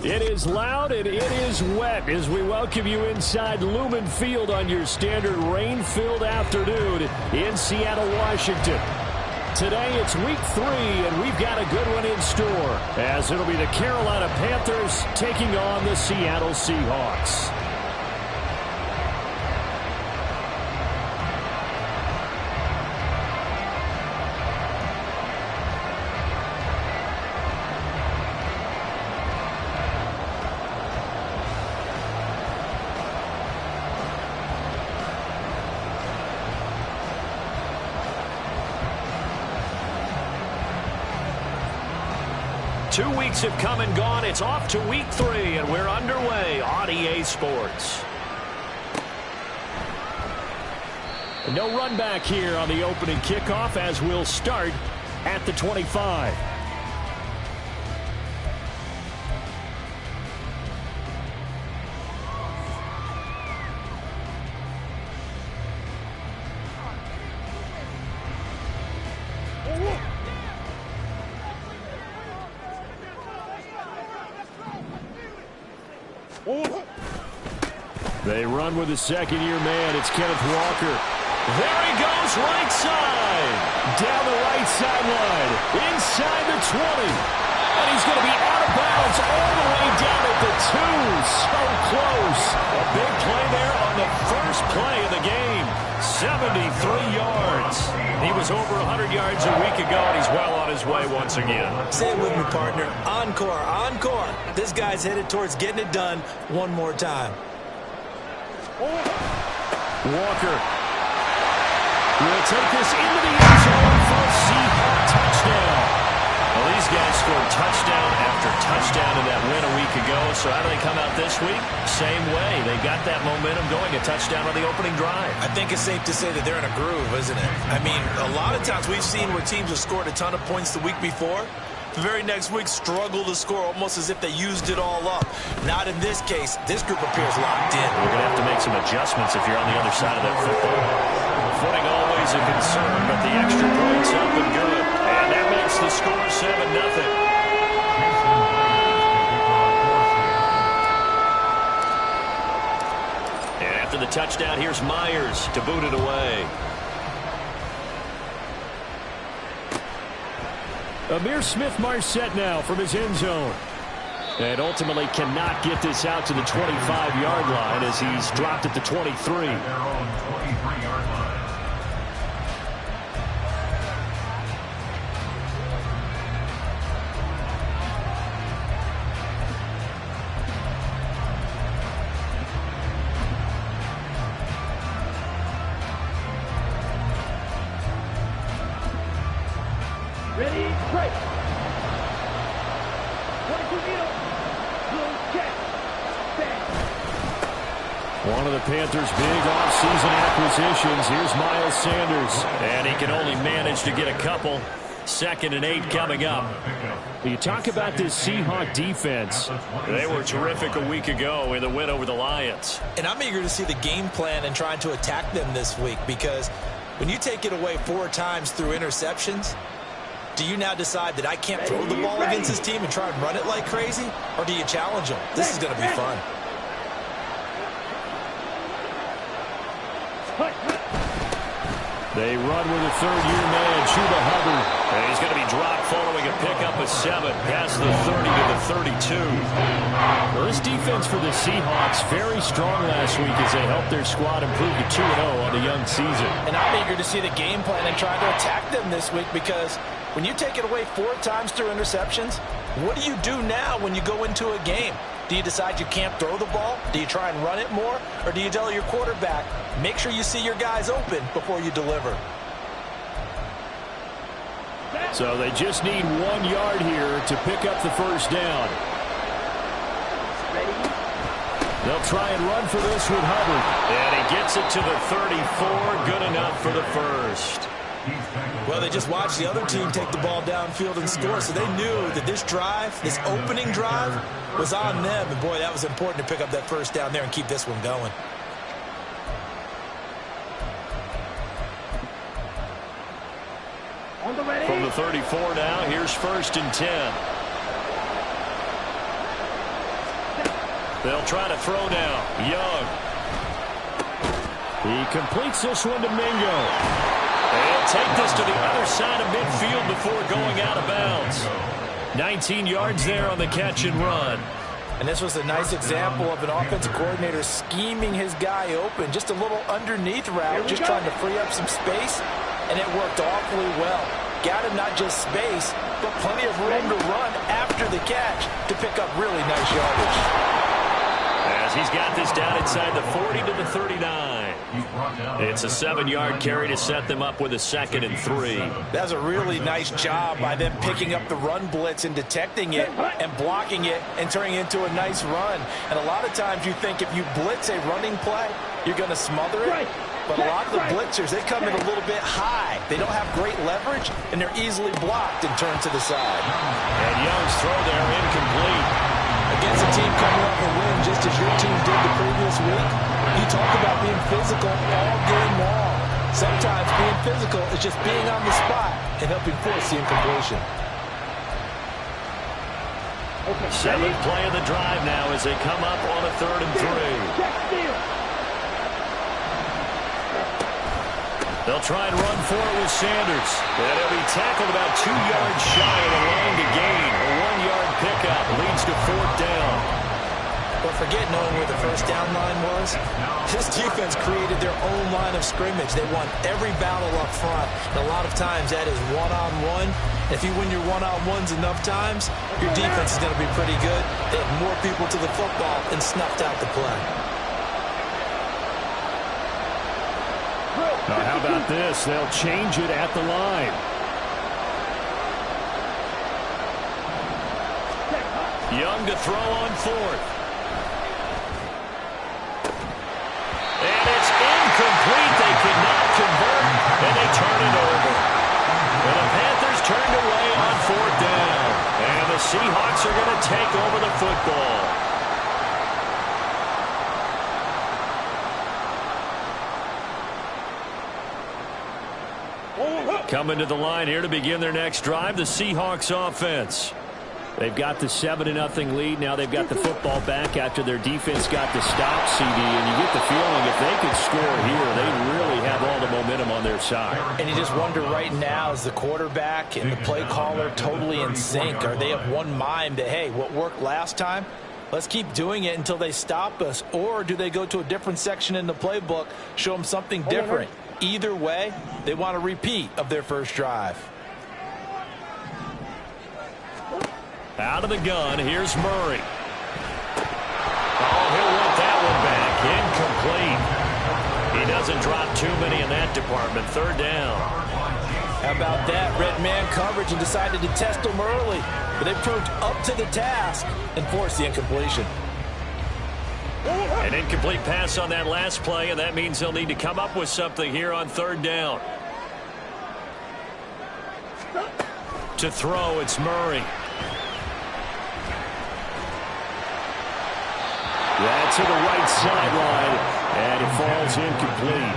It is loud and it is wet as we welcome you inside Lumen Field on your standard rain-filled afternoon in Seattle, Washington. Today it's week 3 and we've got a good one in store as it'll be the Carolina Panthers taking on the Seattle Seahawks. Two weeks have come and gone. It's off to week 3, and we're underway on EA Sports. No run back here on the opening kickoff as we'll start at the 25. They run with a second-year man. It's Kenneth Walker. There he goes, right side. Down the right sideline. Inside the 20. And he's going to be out of bounds all the way down at the 2. So close. A big play there on the first play of the game. 73 yards. He was over 100 yards a week ago, and he's well on his way once again. Say it with me, partner. Encore, encore. This guy's headed towards getting it done one more time. Walker will take this into the end zone for a Seahawk touchdown. Well, these guys scored touchdown after touchdown in that win a week ago. So how do they come out this week? Same way. They got that momentum going, a touchdown on the opening drive. I think it's safe to say that they're in a groove, isn't it? I mean, a lot of times we've seen where teams have scored a ton of points the week before. The very next week struggle to score almost as if they used it all up. Not in this case. This group appears locked in. We're going to have to make some adjustments if you're on the other side of that football. Footing always a concern, but the extra point's up and good. And that makes the score 7-0. And after the touchdown, here's Myers to boot it away. Amir Smith-Marset now from his end zone. And ultimately cannot get this out to the 25-yard line as he's dropped at the 23. Ready, break. 22 meters. Blue check. One of the Panthers' big offseason acquisitions. Here's Miles Sanders. And he can only manage to get a couple. 2nd and 8 coming up. You talk about this Seahawk defense. They were terrific a week ago in the win over the Lions. And I'm eager to see the game plan and trying to attack them this week, because when you take it away 4 times through interceptions, do you now decide that I can't throw the ball against this team and try and run it like crazy? Or do you challenge them? This is going to be fun. They run with a 3rd-year man, Chuba Hubbard. And he's going to be dropped following a pickup of 7 past the 30 to the 32. Well, this defense for the Seahawks very strong last week as they helped their squad improve to 2-0 on the young season. And I'm eager to see the game plan and try to attack them this week, because when you take it away 4 times through interceptions, what do you do now when you go into a game? Do you decide you can't throw the ball? Do you try and run it more? Or do you tell your quarterback, make sure you see your guys open before you deliver? So they just need 1 yard here to pick up the first down. They'll try and run for this with Hubbard. And he gets it to the 34. Good enough for the first. Well, they just watched the other team take the ball downfield and score, so they knew that this drive, this opening drive, was on them. And, boy, that was important to pick up that first down there and keep this one going. From the 34 now, here's 1st and 10. They'll try to throw now. Young. He completes this one to Mingo. They'll take this to the other side of midfield before going out of bounds. 19 yards there on the catch and run. And this was a nice example of an offensive coordinator scheming his guy open. Just a little underneath route, just trying to free up some space, and it worked awfully well. Got him not just space, but plenty of room to run after the catch to pick up really nice yardage. As he's got this down inside the 40 to the 39. It's a 7-yard carry to set them up with a 2nd and 3. That's a really nice job by them picking up the run blitz and detecting it and blocking it and turning it into a nice run. And a lot of times you think if you blitz a running play, you're going to smother it. But a lot of the blitzers, they come in a little bit high. They don't have great leverage, and they're easily blocked and turned to the side. And Young's throw there incomplete. Against a team coming off a win just as your team did the previous week, you talk about being physical all game long. Sometimes being physical is just being on the spot and helping force the incompletion. Seventh play of the drive now as they come up on a 3rd and 3. They'll try and run for it with Sanders. And he'll be tackled about 2 yards shy of the line to gain. A 1-yard pickup leads to 4th down. But forget knowing where the first down line was. This defense created their own line of scrimmage. They won every battle up front. And a lot of times that is one-on-one. If you win your one-on-ones enough times, your defense is going to be pretty good. They have more people to the football and snuffed out the play. Now, how about this? They'll change it at the line. Young to throw on 4th. And it's incomplete. They could not convert, and they turn it over. And the Panthers turned away on 4th down. And the Seahawks are going to take over the football. Coming to the line here to begin their next drive, the Seahawks offense. They've got the 7-0 lead. Now they've got the football back after their defense got the stop, CD. And you get the feeling if they could score here, they really have all the momentum on their side. And you just wonder right now, is the quarterback and the play caller totally in sync? Are they of one mind that, hey, what worked last time, let's keep doing it until they stop us? Or do they go to a different section in the playbook, show them something different? Either way, they want a repeat of their first drive. Out of the gun, here's Murray. Oh, he'll want that one back. Incomplete. He doesn't drop too many in that department. 3rd down. How about that? Red man coverage and decided to test them early. But they proved up to the task and forced the incompletion. An incomplete pass on that last play, and that means they'll need to come up with something here on 3rd down. To throw, it's Murray. That's to the right sideline, and it falls incomplete.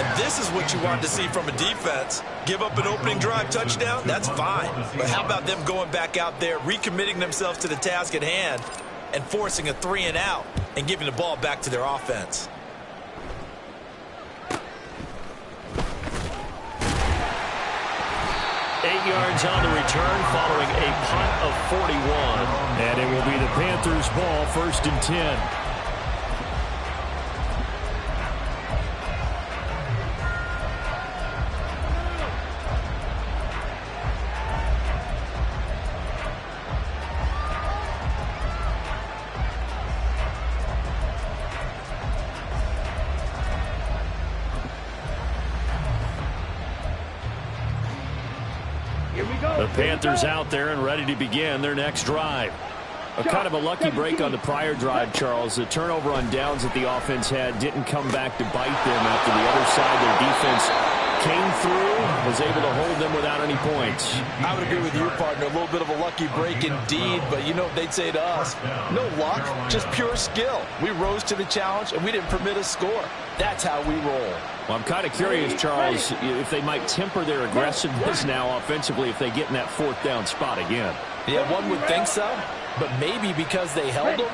And this is what you want to see from a defense. Give up an opening drive touchdown, that's fine. But how about them going back out there, recommitting themselves to the task at hand, and forcing a 3-and-out and giving the ball back to their offense. Eight yards on the return following a punt of 41. And it will be the Panthers' ball, 1st and 10. The Panthers out there and ready to begin their next drive. A kind of a lucky break on the prior drive, Charles. The turnover on downs that the offense had didn't come back to bite them after the other side. Their defense came through, was able to hold them without any points. I would agree with you, partner. A little bit of a lucky break indeed, but you know what they'd say to us? No luck, just pure skill. We rose to the challenge, and we didn't permit a score. That's how we roll. Well, I'm kind of curious, Charles, if they might temper their aggressiveness now offensively if they get in that 4th down spot again. Yeah, one would think so, but maybe because they held them,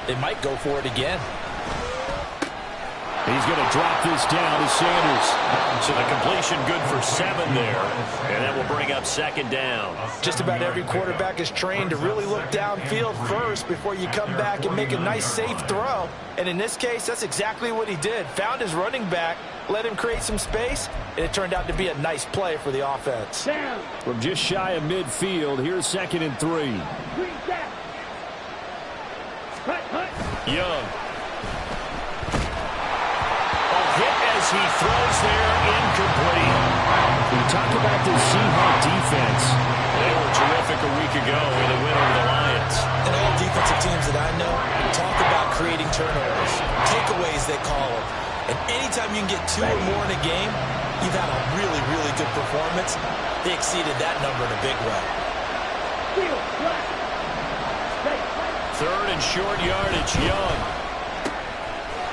they might go for it again. He's going to drop this down to Sanders. So the completion good for 7 there. And that will bring up 2nd down. Just about every quarterback is trained to really look downfield first before you come back and make a nice, safe throw. And in this case, that's exactly what he did. Found his running back, let him create some space, and it turned out to be a nice play for the offense. From just shy of midfield, here's 2nd and 3. Young. As he throws there, incomplete. We talked about the Seahawks defense. They were terrific a week ago with a win over the Lions. And all defensive teams that I know talk about creating turnovers, takeaways they call them. And anytime you can get 2 or more in a game, you've had a really, really good performance. They exceeded that number in a big way. 3rd and short yardage, Young.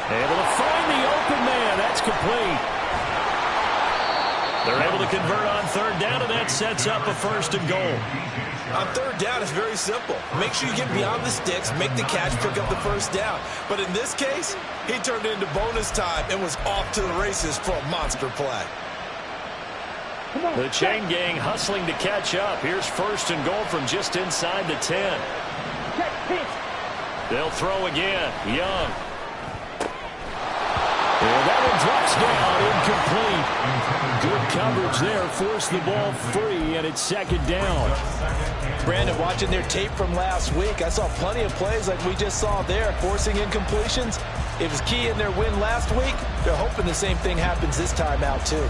Able to find the open man. That's complete. They're able to convert on 3rd down, and that sets up a 1st and goal. On 3rd down, it's very simple. Make sure you get beyond the sticks, make the catch, pick up the 1st down. But in this case, he turned it into bonus time and was off to the races for a monster play. The chain gang hustling to catch up. Here's 1st and goal from just inside the 10. They'll throw again. Young. And that one drops down, incomplete. Good coverage there, forced the ball free, and it's 2nd down. Brandon, watching their tape from last week, I saw plenty of plays like we just saw there, forcing incompletions. It was key in their win last week. They're hoping the same thing happens this time out, too.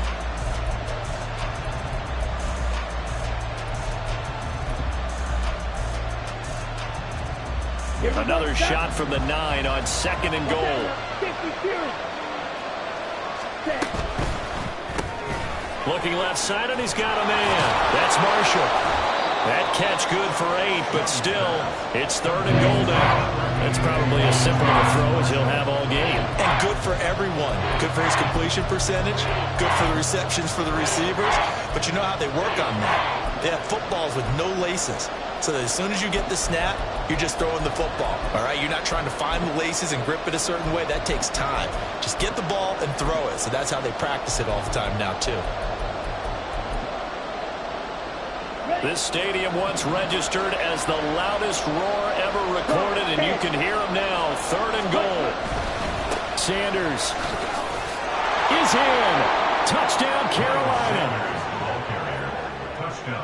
Another shot from the 9 on 2nd and goal. Looking left side, and he's got a man. That's Marshall. That catch good for 8, but still, it's 3rd and goal now. That's probably as simple of a throw as he'll have all game. And good for everyone. Good for his completion percentage. Good for the receptions for the receivers. But you know how they work on that. They have footballs with no laces. So that as soon as you get the snap, you're just throwing the football. All right, you're not trying to find the laces and grip it a certain way. That takes time. Just get the ball and throw it. So that's how they practice it all the time now, too. This stadium once registered as the loudest roar ever recorded, and you can hear him now. 3rd and goal. Sanders is in. Touchdown, Carolina.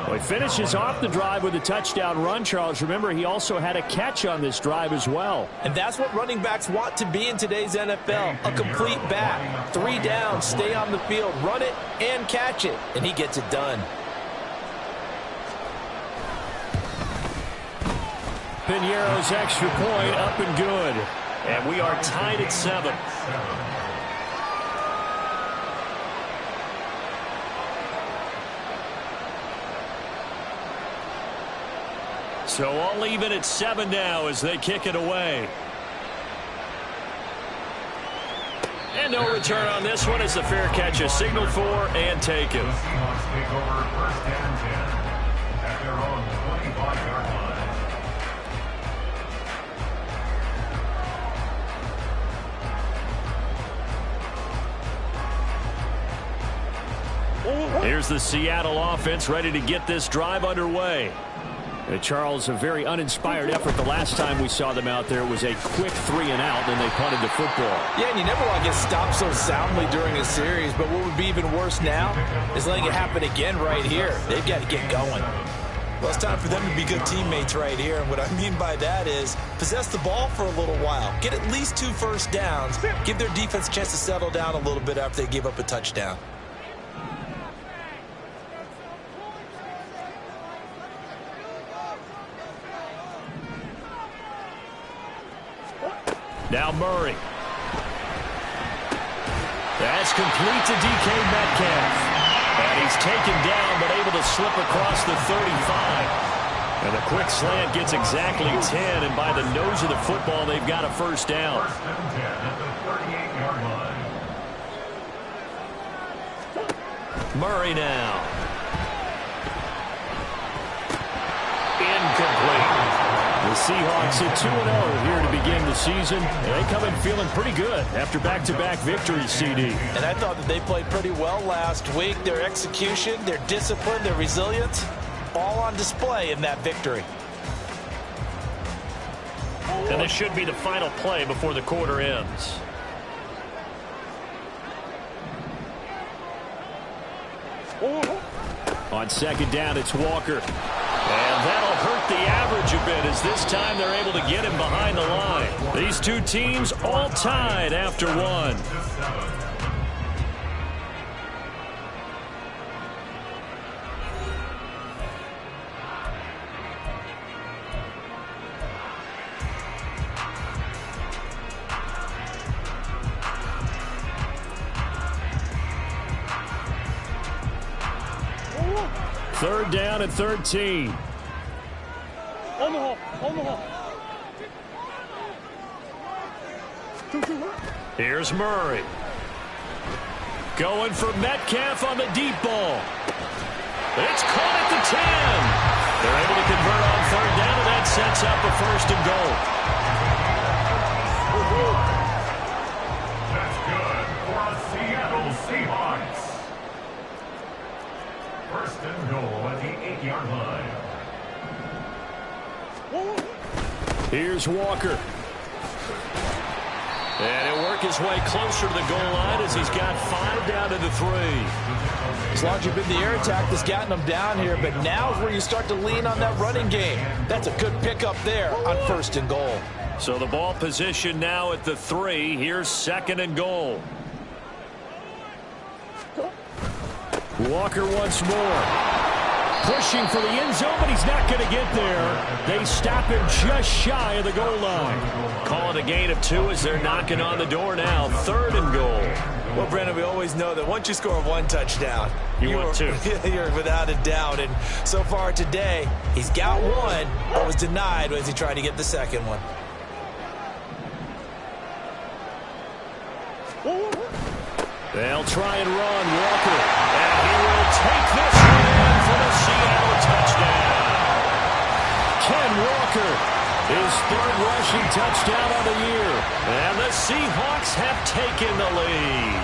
Well, he finishes off the drive with a touchdown run, Charles. Remember, he also had a catch on this drive as well. And that's what running backs want to be in today's NFL, a complete back. 3 down, stay on the field, run it, and catch it. And he gets it done. Piñeiro's extra point up and good. And we are tied at 7. So all even at 7 now as they kick it away. And no return on this one as the fair catch is signaled for and taken. Seahawks take over 1st and 10 at their own 25-yard line. Here's the Seattle offense ready to get this drive underway. Charles, a very uninspired effort the last time we saw them out there. It was a quick 3 and out, and they punted the football. Yeah, and you never want to get stopped so soundly during a series, but what would be even worse now is letting it happen again right here. They've got to get going. Well, it's time for them to be good teammates right here, and what I mean by that is possess the ball for a little while. Get at least 2 first downs. Give their defense a chance to settle down a little bit after they give up a touchdown. Now Murray. That's complete to DK Metcalf. And he's taken down but able to slip across the 35. And the quick slant gets exactly 10. And by the nose of the football, they've got a 1st down. 1st and 10 at the 38-yard line. Murray now. Incomplete. The Seahawks at 2-0 here to begin the season. They come in feeling pretty good after back-to-back victories, CD. And I thought that they played pretty well last week. Their execution, their discipline, their resilience, all on display in that victory. And this should be the final play before the quarter ends. On second down, it's Walker. And that'll hurt the average a bit as this time they're able to get him behind the line. These two teams all tied after one. Third down and 13. Here's Murray. Going for Metcalf on the deep ball. It's caught at the 10. They're able to convert on third down, and that sets up a first and goal. That's good for a Seattle Seahawks. First and goal at the 8-yard line. Here's Walker. And he'll work his way closer to the goal line as he's got 5 down to the 3. As long as you've been the air attack that's gotten them down here, but now is where you start to lean on that running game. That's a good pickup there on first and goal. So the ball position now at the 3. Here's second and goal. Walker once more. Pushing for the end zone, but he's not going to get there. They stop him just shy of the goal line. Call it a gain of 2 as they're knocking on the door now. Third and goal. Well, Brandon, we always know that once you score 1 touchdown, you want 2. You're without a doubt. And so far today, he's got 1, but was denied as he tried to get the second one. They'll try and run Walker. And he will take this one in for the Seattle touchdown. Ken Walker, his 3rd rushing touchdown of the year. And the Seahawks have taken the lead.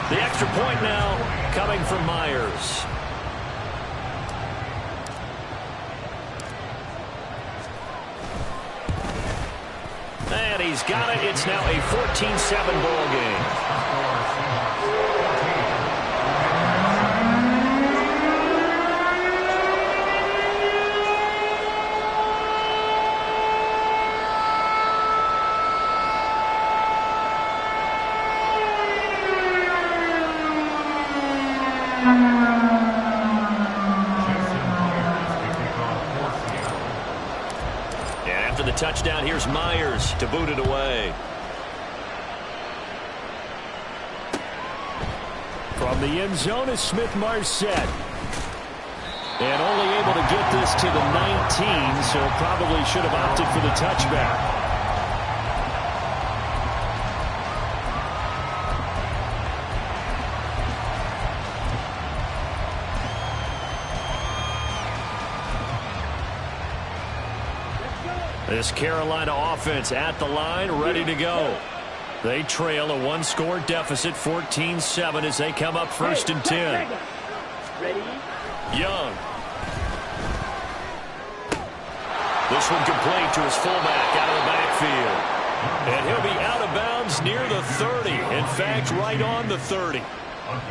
The extra point now coming from Myers. And he's got it. It's now a 14-7 ball game. Touchdown. Here's Myers to boot it away. From the end zone is Smith-Marset. And only able to get this to the 19, so probably should have opted for the touchback. This Carolina offense at the line, ready to go. They trail a 1-score deficit, 14-7, as they come up first and 10. Ready? Young. This one complete to his fullback out of the backfield. And he'll be out of bounds near the 30. In fact, right on the 30.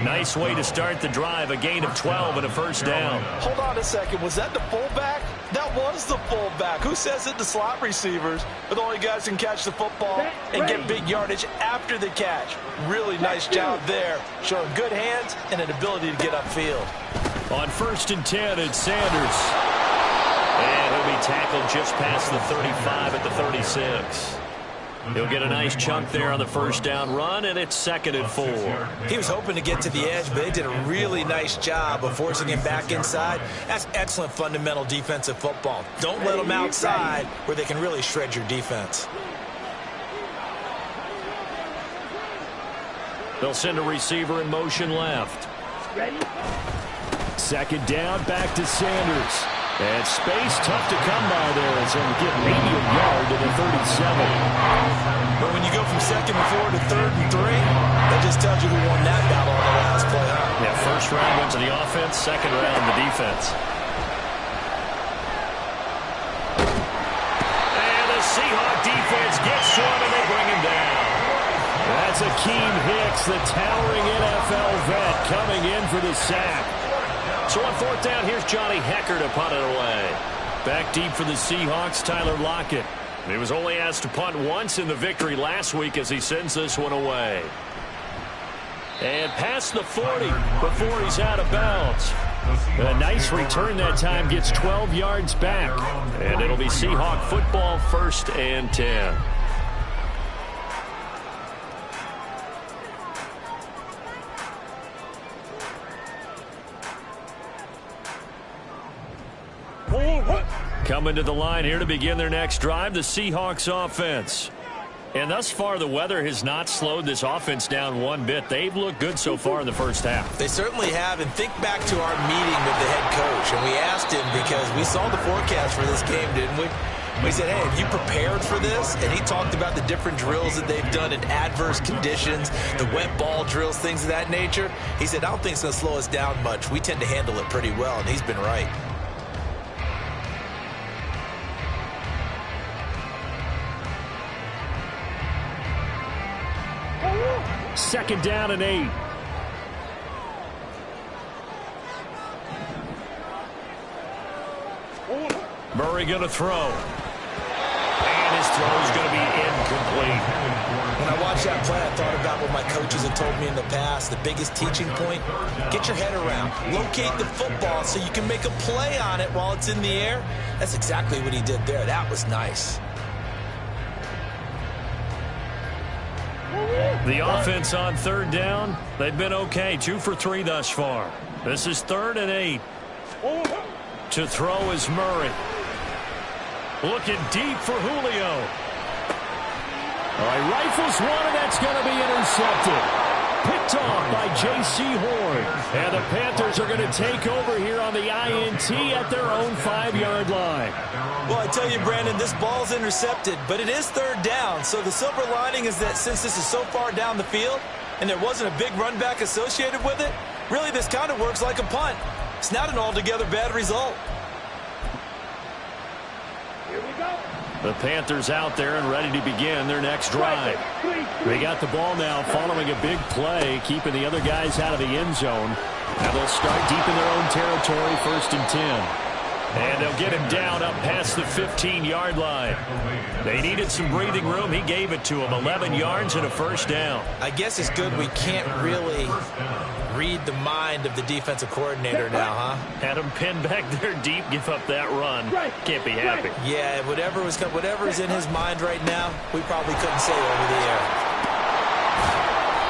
Nice way to start the drive, a gain of 12 and a first down. Hold on a second. Was that the fullback? That was the fullback. Who says it? The slot receivers are the only guys who can catch the football and get big yardage after the catch. Really nice job there, showing good hands and an ability to get upfield. On first and 10, it's Sanders. And he'll be tackled just past the 35 at the 36. He'll get a nice chunk there on the first down run, and it's second and 4. He was hoping to get to the edge, but they did a really nice job of forcing him back inside. That's excellent fundamental defensive football. Don't let them outside where they can really shred your defense. They'll send a receiver in motion left. Ready? Second down, back to Sanders. And space tough to come by there as he'll get maybe a yard to the 37. But when you go from 2nd and 4 to 3rd and 3, that just tells you who won that battle on the last play, huh? Yeah, first round went to the offense, second round the defense. And the Seahawk defense gets to him and they bring him down. That's Akeem Hicks, the towering NFL vet, coming in for the sack. So on 4th down, here's Johnny Hecker to punt it away. Back deep for the Seahawks, Tyler Lockett. He was only asked to punt once in the victory last week as he sends this one away. And past the 40 before he's out of bounds. A nice return that time, gets 12 yards back. And it'll be Seahawk football, 1st and 10. Coming to the line here to begin their next drive, the Seahawks offense. And thus far, the weather has not slowed this offense down one bit. They've looked good so far in the first half. They certainly have. And think back to our meeting with the head coach. And we asked him because we saw the forecast for this game, didn't we? We said, hey, have you prepared for this? And he talked about the different drills that they've done in adverse conditions, the wet ball drills, things of that nature. He said, I don't think it's going to slow us down much. We tend to handle it pretty well, and he's been right. Second down and 8. Murray going to throw. And his throw is going to be incomplete. When I watched that play, I thought about what my coaches have told me in the past. The biggest teaching point, get your head around. Locate the football so you can make a play on it while it's in the air. That's exactly what he did there. That was nice. The offense on 3rd down, they've been okay. 2 for 3 thus far. This is 3rd and 8. To throw is Murray. Looking deep for Julio. All right, rifles one, and that's going to be intercepted. Picked off by J.C. Horn. And the Panthers are going to take over here on the INT at their own 5-yard line. Well, I tell you, Brandon, this ball's intercepted, but it is 3rd down. So the silver lining is that since this is so far down the field and there wasn't a big run back associated with it, really this kind of works like a punt. It's not an altogether bad result. Here we go. The Panthers out there and ready to begin their next drive. They got the ball now following a big play, keeping the other guys out of the end zone. Now they'll start deep in their own territory, 1st and 10. And they'll get him down up past the 15-yard line. They needed some breathing room. He gave it to them. 11 yards and a 1st down. I guess it's good we can't really read the mind of the defensive coordinator now, huh? Had him pinned back there deep, give up that run. Can't be happy. Yeah, whatever is in his mind right now, we probably couldn't say over the air.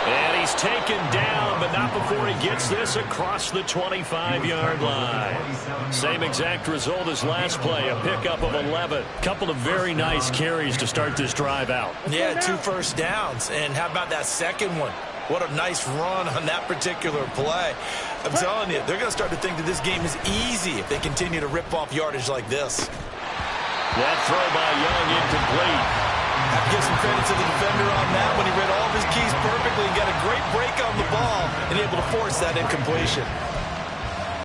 And he's taken down, but not before he gets this across the 25-yard line. Same exact result as last play, a pickup of 11. Couple of very nice carries to start this drive out. Yeah, 2 first downs. And how about that second one? What a nice run on that particular play. I'm telling you, they're going to start to think that this game is easy if they continue to rip off yardage like this. That throw by Young incomplete. I have to give some credit to the defender on that when he read all of his keys perfectly and got a great break on the ball and able to force that incompletion.